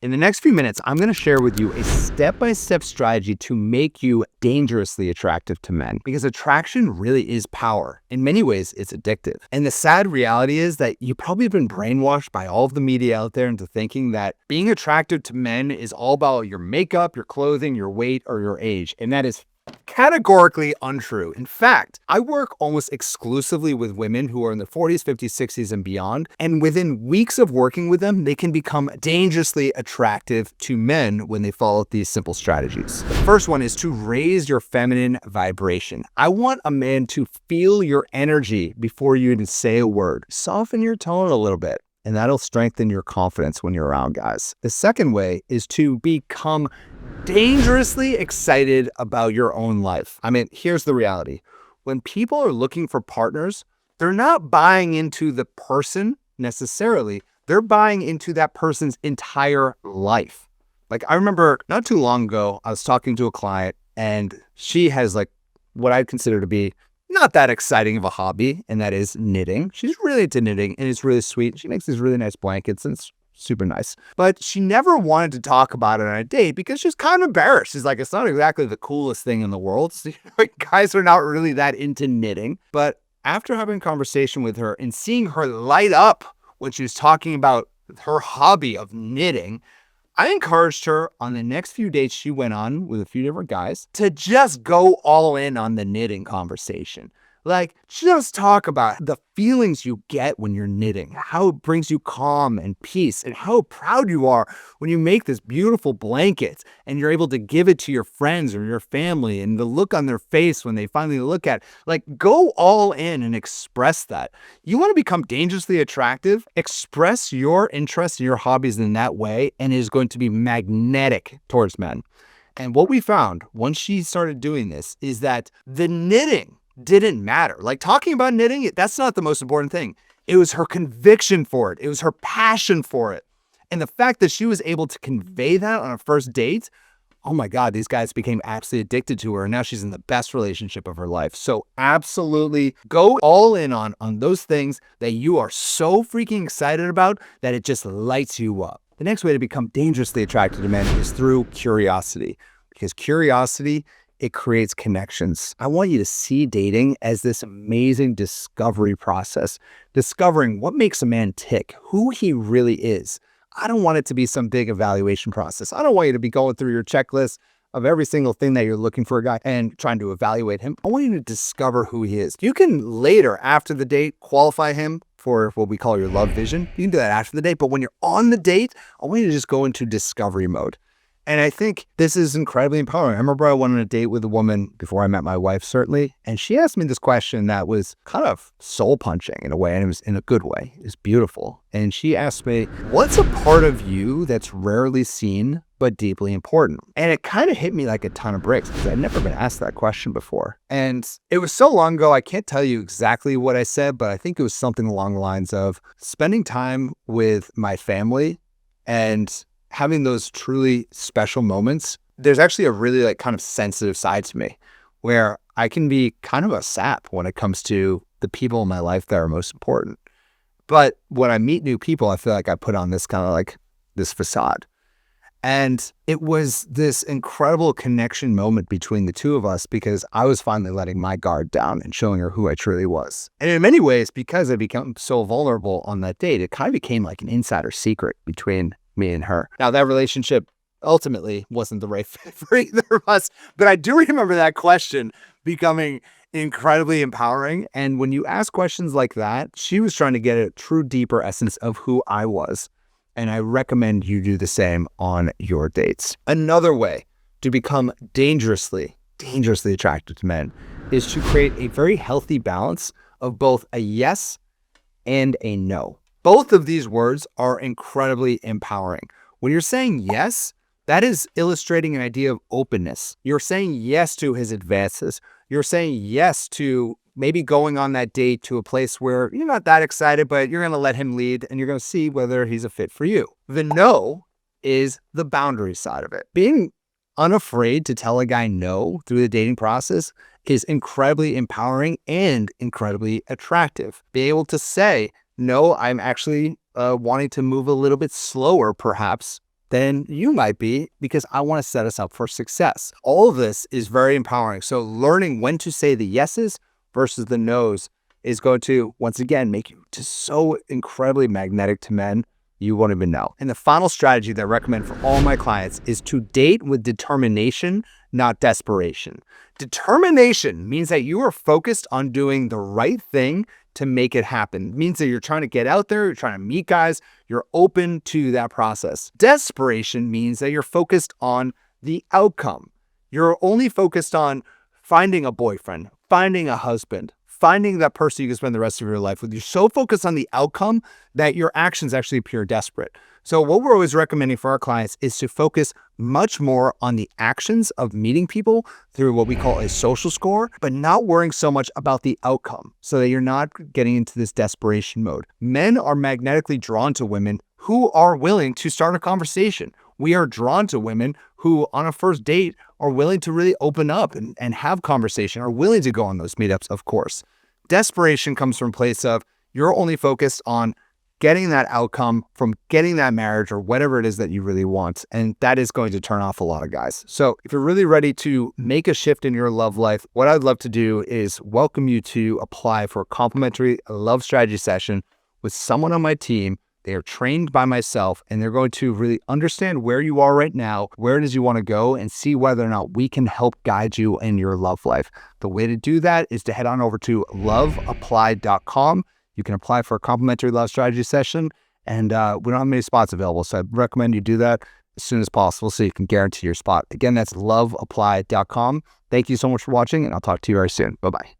In the next few minutes, I'm going to share with you a step-by-step strategy to make you dangerously attractive to men, because attraction really is power. In many ways, it's addictive. And the sad reality is that you probably have been brainwashed by all of the media out there into thinking that being attractive to men is all about your makeup, your clothing, your weight, or your age. And that is categorically untrue. In fact, I work almost exclusively with women who are in their 40s, 50s, 60s, and beyond. And within weeks of working with them, they can become dangerously attractive to men when they follow these simple strategies. The first one is to raise your feminine vibration. I want a man to feel your energy before you even say a word. Soften your tone a little bit, and that'll strengthen your confidence when you're around guys. The second way is to become dangerously excited about your own life. I mean, here's the reality. When people are looking for partners, they're not buying into the person necessarily. They're buying into that person's entire life. Like, I remember not too long ago, I was talking to a client and she has like what I'd consider to be not that exciting of a hobby, and that is knitting. She's really into knitting and it's really sweet. She makes these really nice blankets and it's super nice. But she never wanted to talk about it on a date because she's kind of embarrassed. She's like, it's not exactly the coolest thing in the world. So, guys are not really that into knitting. But after having a conversation with her and seeing her light up when she was talking about her hobby of knitting, I encouraged her on the next few dates she went on with a few different guys to just go all in on the knitting conversation. Like, just talk about the feelings you get when you're knitting, how it brings you calm and peace, and how proud you are when you make this beautiful blanket and you're able to give it to your friends or your family, and the look on their face when they finally look at it. Like, go all in and express that. You want to become dangerously attractive? Express your interests and your hobbies in that way, and it is going to be magnetic towards men. And what we found once she started doing this is that the knitting didn't matter. Like, talking about knitting, that's not the most important thing. It was her conviction for it. It was her passion for it. And the fact that she was able to convey that on a first date, oh my God, these guys became absolutely addicted to her. And now she's in the best relationship of her life. So absolutely go all in on those things that you are so freaking excited about that it just lights you up. The next way to become dangerously attracted to men is through curiosity, because curiosity, it creates connections. I want you to see dating as this amazing discovery process, discovering what makes a man tick, who he really is. I don't want it to be some big evaluation process. I don't want you to be going through your checklist of every single thing that you're looking for a guy and trying to evaluate him. I want you to discover who he is. You can later, after the date, qualify him for what we call your love vision. You can do that after the date, but when you're on the date, I want you to just go into discovery mode. And I think this is incredibly empowering. I remember I went on a date with a woman before I met my wife, certainly, and she asked me this question that was kind of soul-punching in a way, and it was in a good way. It was beautiful. And she asked me, what's a part of you that's rarely seen but deeply important? And it kind of hit me like a ton of bricks because I'd never been asked that question before. And it was so long ago, I can't tell you exactly what I said, but I think it was something along the lines of spending time with my family and having those truly special moments. There's actually a really like kind of sensitive side to me where I can be kind of a sap when it comes to the people in my life that are most important. But when I meet new people, I feel like I put on this kind of like this facade. And it was this incredible connection moment between the two of us because I was finally letting my guard down and showing her who I truly was. And in many ways, because I became so vulnerable on that date, it kind of became like an insider secret between me and her. Now, that relationship ultimately wasn't the right fit for either of us, but I do remember that question becoming incredibly empowering. And when you ask questions like that, she was trying to get a true deeper essence of who I was. And I recommend you do the same on your dates. Another way to become dangerously attracted to men is to create a very healthy balance of both a yes and a no. Both of these words are incredibly empowering. When you're saying yes, that is illustrating an idea of openness. You're saying yes to his advances. You're saying yes to maybe going on that date to a place where you're not that excited, but you're going to let him lead and you're going to see whether he's a fit for you. The no is the boundary side of it. Being unafraid to tell a guy no through the dating process is incredibly empowering and incredibly attractive. Be able to say, no, I'm actually wanting to move a little bit slower, perhaps, than you might be, because I want to set us up for success. All of this is very empowering. So learning when to say the yeses versus the nos is going to, once again, make you just so incredibly magnetic to men you won't even know. And the final strategy that I recommend for all my clients is to date with determination, not desperation. Determination means that you are focused on doing the right thing to make it happen. It means that you're trying to get out there, you're trying to meet guys, you're open to that process. Desperation means that you're focused on the outcome. You're only focused on finding a boyfriend, finding a husband, finding that person you can spend the rest of your life with. You're so focused on the outcome that your actions actually appear desperate. So what we're always recommending for our clients is to focus much more on the actions of meeting people through what we call a social score, but not worrying so much about the outcome so that you're not getting into this desperation mode. Men are magnetically drawn to women who are willing to start a conversation. We are drawn to women who on a first date are willing to really open up and have conversation, are willing to go on those meetups, of course. Desperation comes from a place of you're only focused on getting that outcome from getting that marriage or whatever it is that you really want. And that is going to turn off a lot of guys. So if you're really ready to make a shift in your love life, what I'd love to do is welcome you to apply for a complimentary love strategy session with someone on my team. They are trained by myself, and they're going to really understand where you are right now, where it is you want to go, and see whether or not we can help guide you in your love life. The way to do that is to head on over to loveapplied.com. You can apply for a complimentary love strategy session, and we don't have many spots available, so I recommend you do that as soon as possible so you can guarantee your spot. Again, that's loveapplied.com. Thank you so much for watching, and I'll talk to you very soon. Bye-bye.